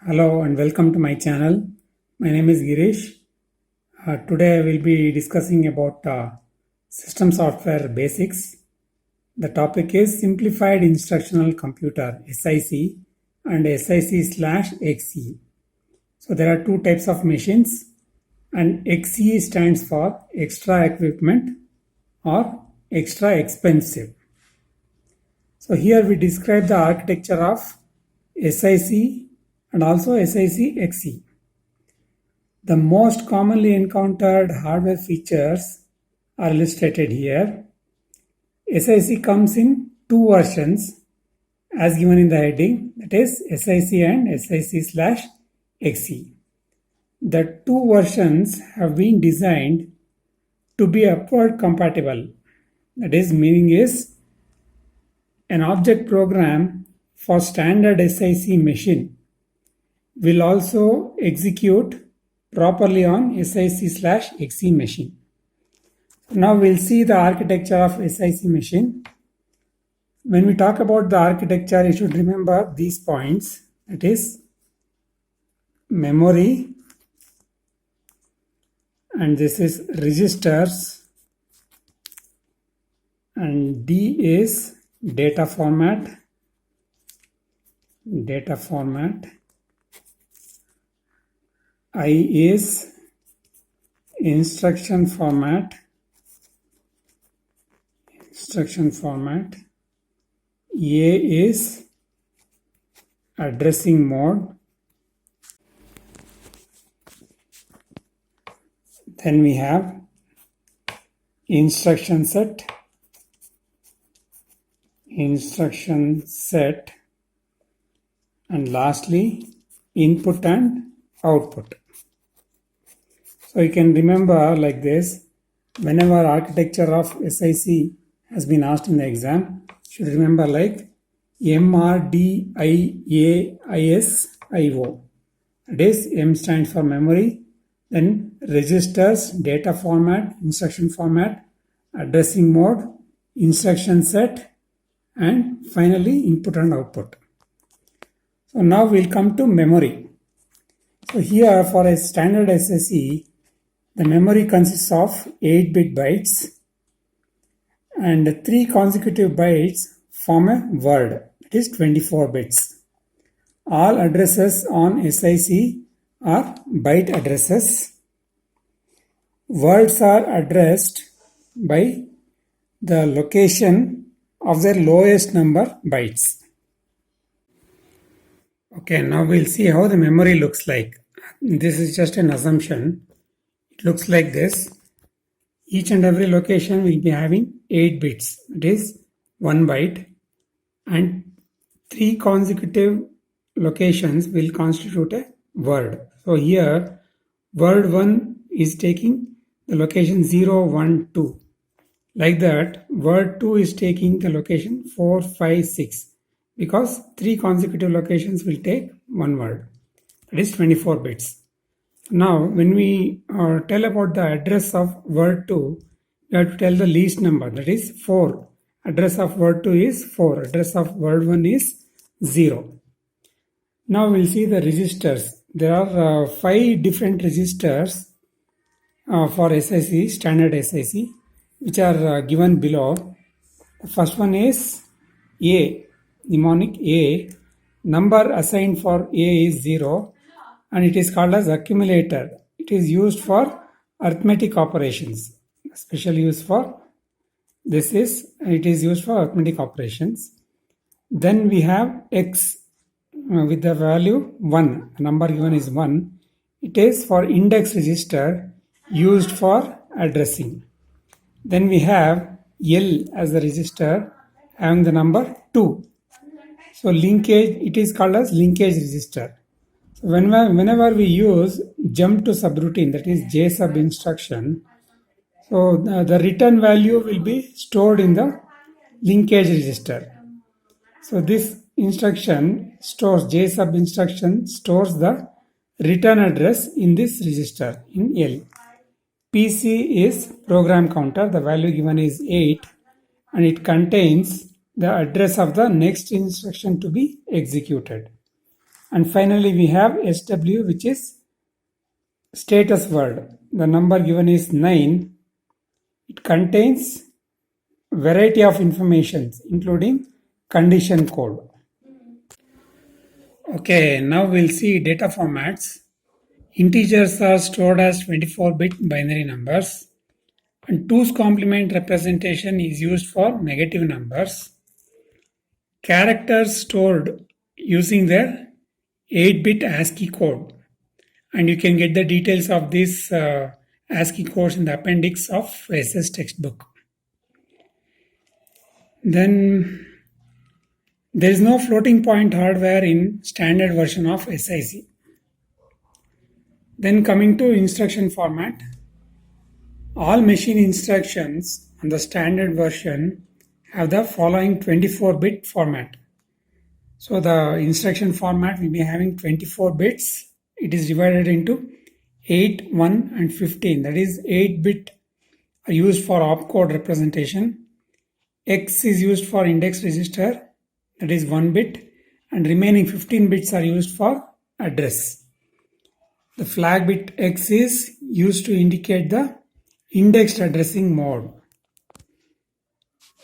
Hello and welcome to my channel. My name is Girish. Today I will be discussing about system software basics. The topic is Simplified Instructional Computer SIC and SIC/XE. So there are two types of machines and XE stands for extra equipment or extra expensive. So here we describe the architecture of SIC and also SIC-XE. The most commonly encountered hardware features are illustrated here. SIC comes in two versions as given in the heading, that is SIC and SIC/XE. The two versions have been designed to be upward compatible. That is, meaning is an object program for standard SIC machine will also execute properly on SIC/XE machine. Now we'll see the architecture of SIC machine. When we talk about the architecture, you should remember these points. That is memory, and this is registers, and D is data format, I is instruction format, A is addressing mode, then we have instruction set, and lastly input and output. So you can remember like this, whenever architecture of SIC has been asked in the exam, you should remember like MRDIAISIO. That is, M stands for memory, then registers, data format, instruction format, addressing mode, instruction set, and finally input and output. So now we'll come to memory. So here for a standard SIC, the memory consists of 8-bit bytes and 3 consecutive bytes form a word, that is 24 bits. All addresses on SIC are byte addresses. Words are addressed by the location of their lowest number bytes. Okay, now we'll see how the memory looks like. This is just an assumption. It looks like this. Each and every location will be having 8 bits, that is 1 byte, and 3 consecutive locations will constitute a word. So here word 1 is taking the location 0, 1, 2. Like that, word 2 is taking the location 4, 5, 6, because 3 consecutive locations will take one word, that is 24 bits. Now, when we tell about the address of word 2, we have to tell the least number, that is 4. Address of word 2 is 4. Address of word 1 is 0. Now we'll see the registers. There are 5 different registers for SIC, standard SIC, which are given below. The first one is A, mnemonic A. Number assigned for A is 0. And it is called as accumulator. It is used for arithmetic operations. Special use for this is, it is used for arithmetic operations. Then we have X with the value 1. The number given is 1. It is for index register used for addressing. Then we have L as the register having the number 2. So linkage, it is called as linkage register. Whenever we use jump to subroutine, that is J sub instruction, so the return value will be stored in the linkage register. So this instruction stores, J sub instruction stores the return address in this register in L. PC is program counter, the value given is 8 and it contains the address of the next instruction to be executed. And finally we have SW, which is status word. The number given is 9. It contains variety of informations including condition code. Okay, now we'll see data formats. Integers are stored as 24-bit binary numbers, and 2's complement representation is used for negative numbers. Characters stored using the 8-bit ASCII code, and you can get the details of this ASCII codes in the appendix of SS textbook. Then there is no floating point hardware in standard version of SIC. Then coming to instruction format, all machine instructions on the standard version have the following 24-bit format. So the instruction format will be having 24 bits. It is divided into 8, 1 and 15. That is 8-bit are used for opcode representation. X is used for index register, that is 1 bit, and remaining 15 bits are used for address. The flag bit X is used to indicate the indexed addressing mode.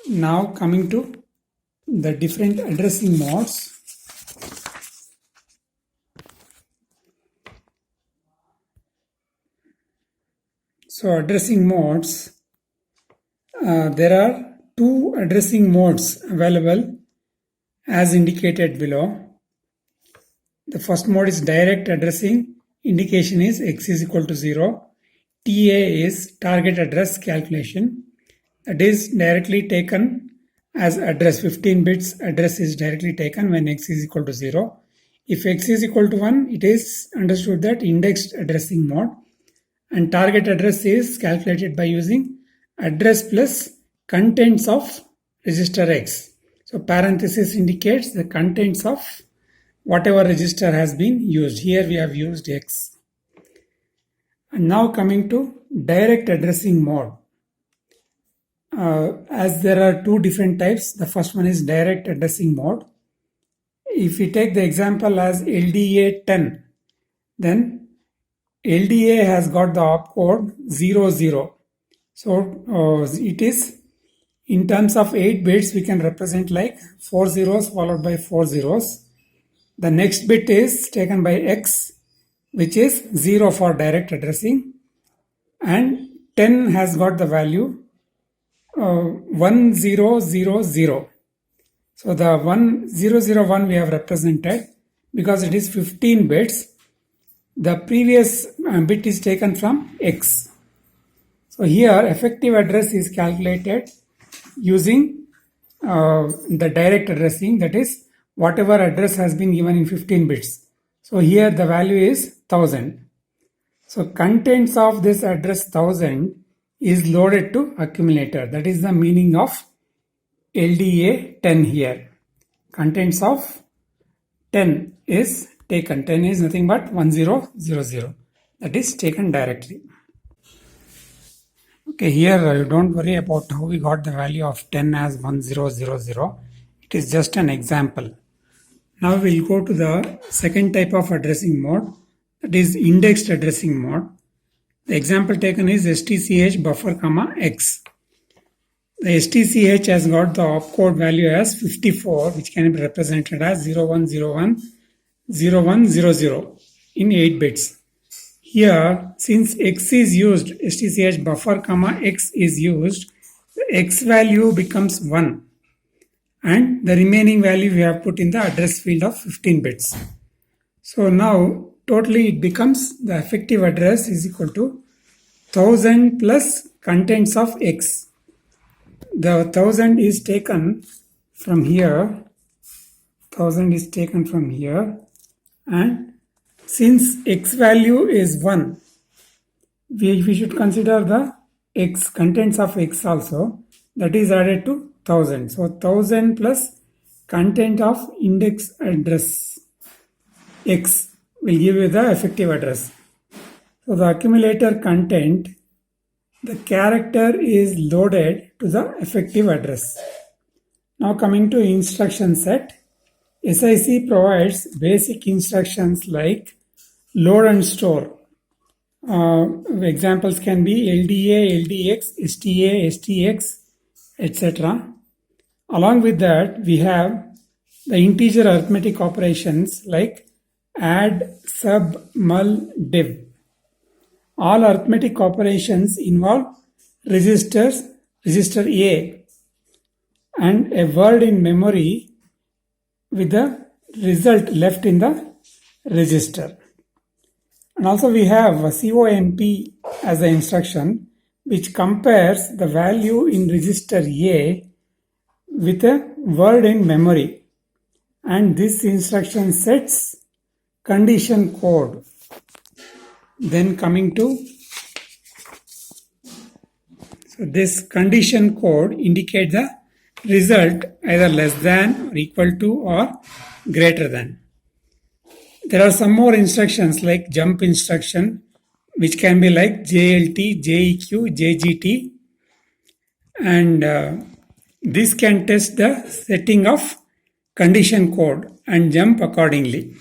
Now coming to the different addressing modes. So addressing modes, there are 2 addressing modes available as indicated below. The first mode is direct addressing. Indication is X is equal to 0. TA is target address calculation. That is directly taken as address. 15 bits address is directly taken when X is equal to 0. If X is equal to 1, it is understood that indexed addressing mode. And target address is calculated by using address plus contents of register X. So parenthesis indicates the contents of whatever register has been used. Here we have used X. And now coming to direct addressing mode. As there are 2 different types, the first one is direct addressing mode. If we take the example as LDA 10, then LDA has got the opcode 00. So it is in terms of 8 bits, we can represent like 4 zeros followed by 4 zeros. The next bit is taken by X, which is 0 for direct addressing, and 10 has got the value 1000. So the 1001 we have represented because it is 15 bits. The previous bit is taken from X. So here effective address is calculated using the direct addressing, that is whatever address has been given in 15 bits. So here the value is 1000. So contents of this address 1000 is loaded to accumulator. That is the meaning of LDA 10 here. Contents of 10 is taken. 10 is nothing but 1000. That is taken directly. Okay, here don't worry about how we got the value of 10 as 1000. It is just an example. Now we'll go to the second type of addressing mode, that is indexed addressing mode. The example taken is STCH buffer comma X. The STCH has got the opcode value as 54, which can be represented as 0101 0100 in 8 bits. Here, since X is used, STCH buffer comma X is used, the X value becomes 1. And the remaining value we have put in the address field of 15 bits. So now totally it becomes the effective address is equal to 1000 plus contents of X. The 1000 is taken from here. 1000 is taken from here, and since X value is 1, we should consider the X contents of X also, that is added to 1000. So 1000 plus content of index address X will give you the effective address. So the accumulator content, the character is loaded to the effective address. Now coming to instruction set. SIC provides basic instructions like load and store. Examples can be LDA, LDX, STA, STX, etc. Along with that, we have the integer arithmetic operations like add, sub, mul, div. All arithmetic operations involve registers, register A, and a word in memory with the result left in the register. And also we have COMP as the instruction which compares the value in register A with a word in memory, and this instruction sets condition code. Then coming to this condition code indicates the result either less than or equal to or greater than. There are some more instructions like jump instruction which can be like JLT, JEQ, JGT, and this can test the setting of condition code and jump accordingly,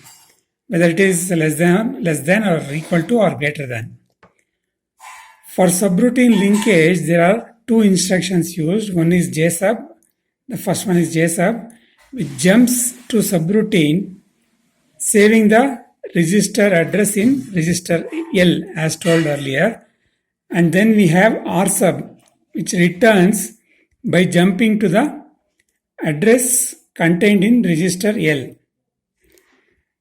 whether it is less than or equal to or greater than. For subroutine linkage, there are two instructions used. One is JSUB. The first one is JSUB, which jumps to subroutine, saving the register address in register L as told earlier. And then we have RSUB, which returns by jumping to the address contained in register L.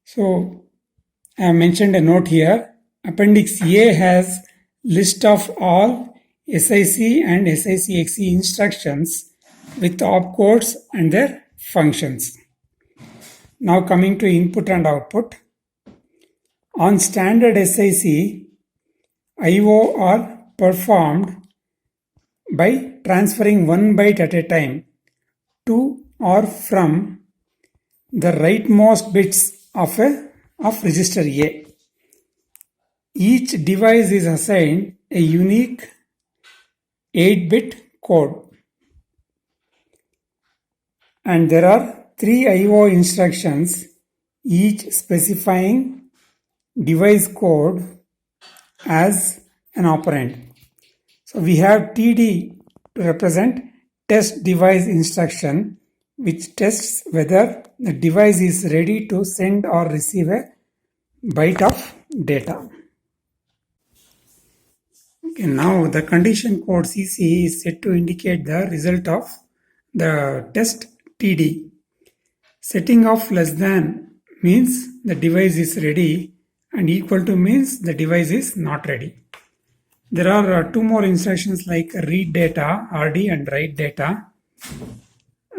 So I have mentioned a note here. Appendix A has list of all SIC and SICXE instructions with opcodes and their functions. Now coming to input and output. On standard SIC, IO are performed by transferring 1 byte at a time to or from the rightmost bits of register A. Each device is assigned a unique 8-bit code. And there are 3 IO instructions, each specifying device code as an operand. So we have TD to represent test device instruction, which tests whether the device is ready to send or receive a byte of data. Okay, now the condition code CC is set to indicate the result of the test TD. Setting of less than means the device is ready and equal to means the device is not ready. There are 2 more instructions like read data, RD, and write data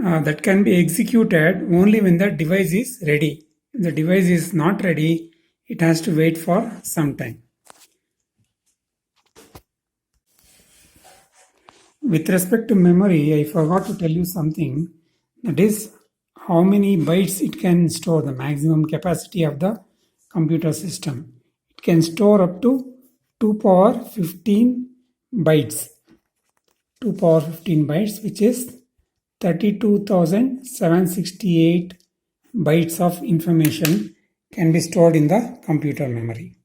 that can be executed only when the device is ready. If the device is not ready, it has to wait for some time. With respect to memory, I forgot to tell you something. That is how many bytes it can store, the maximum capacity of the computer system. It can store up to 2 power 15 bytes. 2 power 15 bytes, which is 32,768 bytes of information can be stored in the computer memory.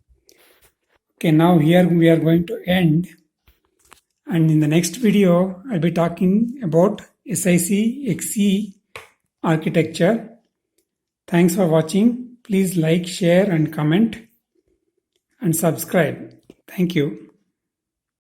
Okay, now here we are going to end. And in the next video, I'll be talking about SIC-XE architecture. Thanks for watching. Please like, share, and comment, and subscribe. Thank you.